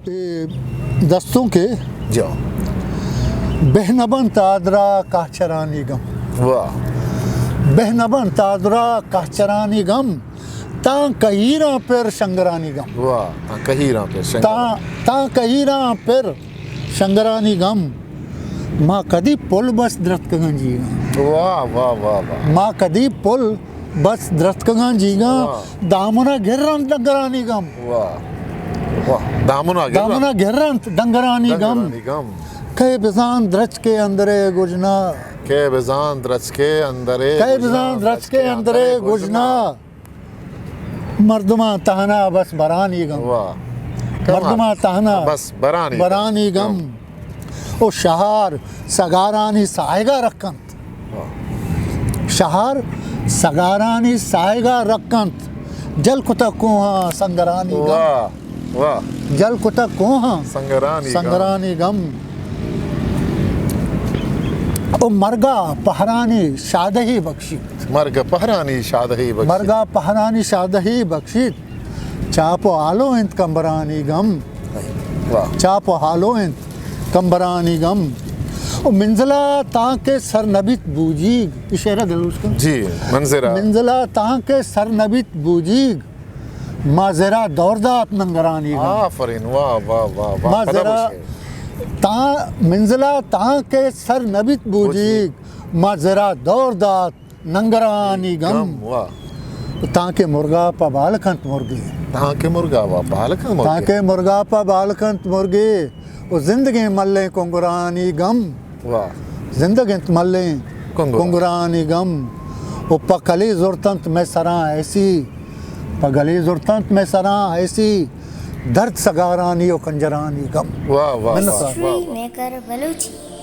دستوں کے جاؤ بہنبن تادرا کہچرانی غم واہ بہنبن تادرا کہچرانی غم تاں کہیراں پر شنگرانی غم واہ کہیراں پہ تاں کہیراں پر شنگرانی غم ماں کدی پل بس درت کگن جی گا واہ واہ واہ واہ ماں کدی پل بس درت کگن جی گا دامنا گھرن ڈنگرانی غم واہ واہ دامنا گھرن ڈنگرانی غم کہ بزان درچ کے اندرے گجنا کہ بزان درچ کے اندرے کہ بزان درچ کے اندرے گجنا مردماں تہنا بس برانی غم واہ مردماں تہنا بس برانی غم او شہار سگارانی سائگا رکنت شہار سگارانی سائگا رکنت جل کتا کوہاں سنگرانی غم واہ واہ جل کتا کوہاں سنگرانی غم او مرگا پہرانی شادہی بخشید مرگ پہرانی شادہی بخشید مرگا پہرانی شادہی بخشید چاپو آلو انت کمبرانی غم واہ چاپو آلو انت کمبرانی غم او منزلہ تاں کے سر نبیت بوجیگ یہ شعرہ دل اس کا جی منظرہ منزلہ تاں کے سر نبیت بوجیگ مازرہ دوردات ننگرانی غم آفرین واہ واہ واہ واہ مازرہ منزلہ تاں کے سر نبیت بوجیگ مازرہ دوردات ننگرانی غم واہ تاں کے مرگا پا بالکنت مرگی تاں کے مرگا واہ بالکن تاں کے مرگا پا بالکنت مرگی او زندگی ملیں کنگرانی غم واہ زندگی ملیں کنگرانی غم او پا کلی زرتنت میں سراں ایسی پا گلی زرتنت میں سراں ایسی درد سگارانی او کنجرانی غم واہ واہ منت واہ Maker Baluchi.